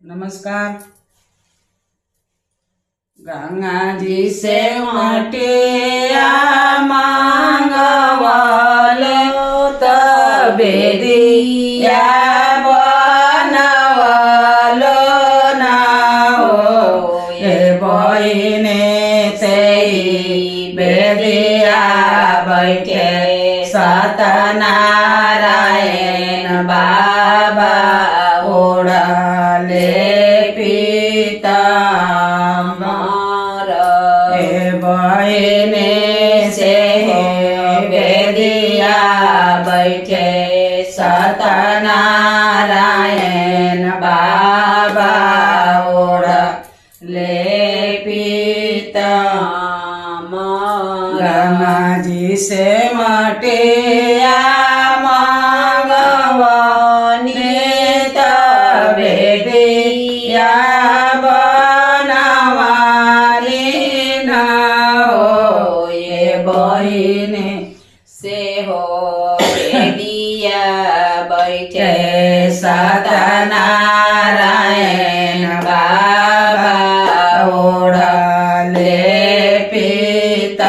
नमस्कार। गंगा जी से मटिया मांगवालो तबे दिया बनवालो ना हो ये बहिने से बेदिया बैठे सत्यनारायण बाबा ओढ़ले पीताम्बर हे बहिने से बेदिया बैठे सत्यनारायण बाबा ओढ़ले पीताम्बर। गंगा जी से मटिया मांगवानी तबे दिया बनवानी न हो ये बहिने से हो दिया बैठे सत्यनारायण बाबा ओढ़ले पीताम्बर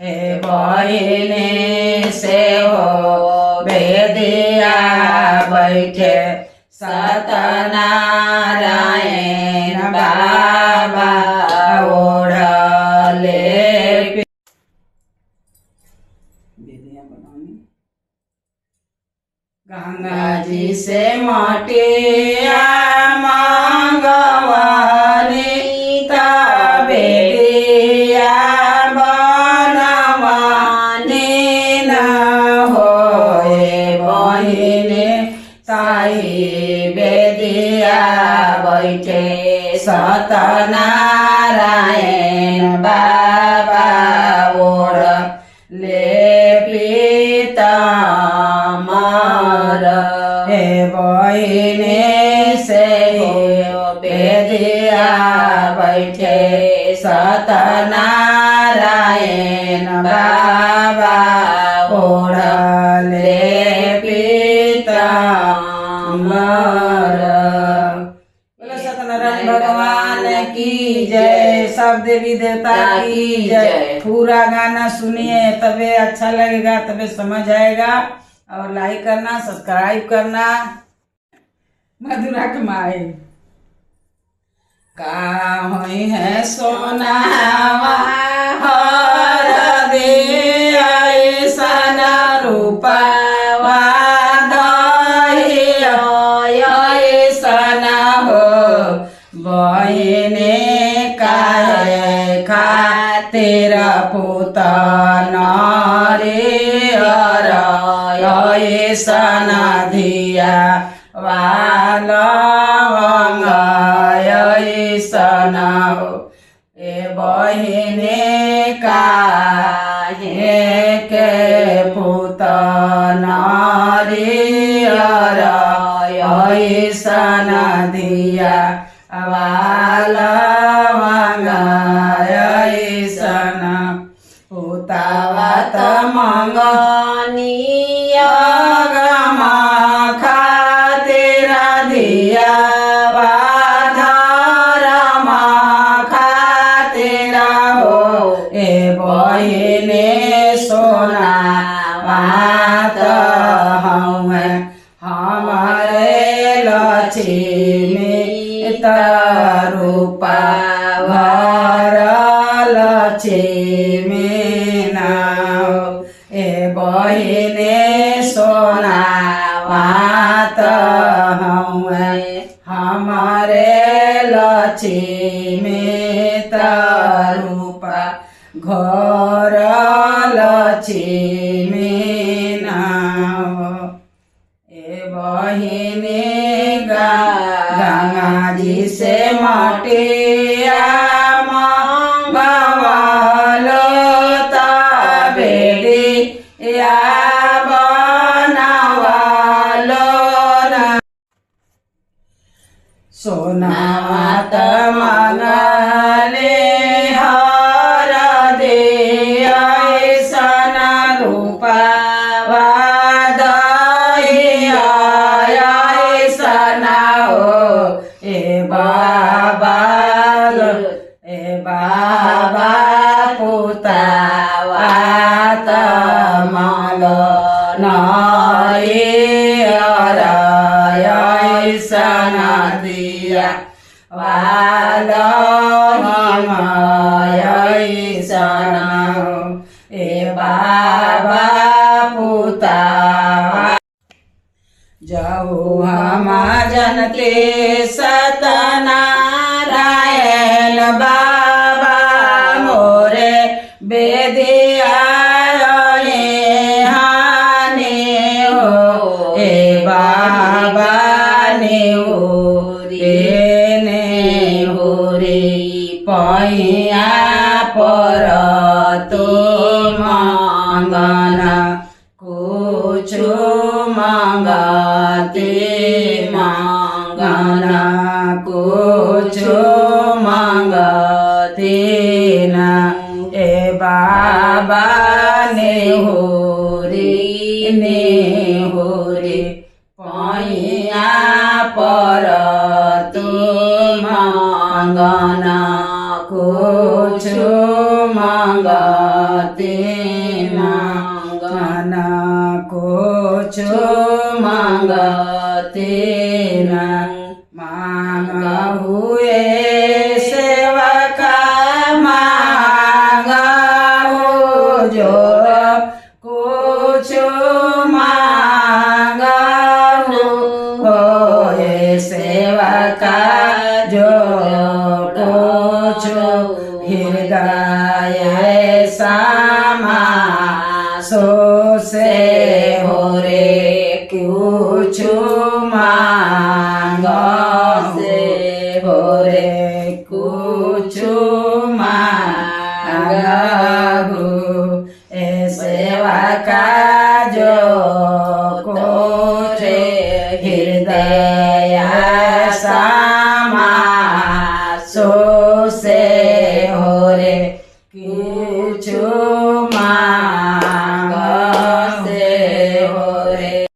हे बहिने से हो बेदिया बैठे सत्यनारायण बाबा ओढ़ले बेदिया बनानी। गंगा जी से मटिया मांगवानी तबे दिया बनवानी न हो ये बहिने ताई बेदिया बैठे सत्यनारायण बाबा ओढ़ले पीताम्बर हे बहिने से बेदिया बैठे सत्यनारायण बाबा ओढ़ले पीताम्बर। बोलो सत्यनारायण भगवान की जय, सब देवी देवता की जय। पूरा गाना सुनिए तबे अच्छा लगेगा, तबे समझ आएगा। और लाइक करना, सब्सक्राइब करना। मधुरा कमाए का होई है सोनावा हर दे ऐसन रूपवा दही ऐसन हो बहिने काहे खातिर पुतन रे हर ऐसन धिया वालवंग ऐसन हो ए बहिने काहे के पुतन रे हर ऐसन धिया वालवंग ऐसन पुतावा त मंगनिया गमा खातिर धिया धरमा खातिर हो ए बहिने सोना मात हमें हमारे लक्ष्मी रूपा घर लक्ष्मी नाव ए बहिने सोना मात हमें हमारे लक्ष्मी रूपा घर लक्ष्मी नाव ए बहिने गंगा जी से मटिया मांगवालो तबे दिया बनवालो ना सोनावा त मंगले हर दे ऐसन रूपवा दही ऐसन ए बाबा पुता जाऊ हम जनते सत्यनारायण बाबा मोरे बेदिया हाने हो ए बाबा ने हो रे पैया पर तो मांगना कुछ मांगते मांगना कुछ मांगते न ए बाबा ने हो रे पैया पर तो मांगना कुछ मांगते मांगना कुछ मांगते न मांग हुए सेवक मांग जो कुछ मांग होए सेवक जो कुछ हृदय सामा सो से हो रे कुछ मांग से हो रे कुछ मांगू ए सेवा का जो कुछ हृदय सामा सो से हो रे कुछ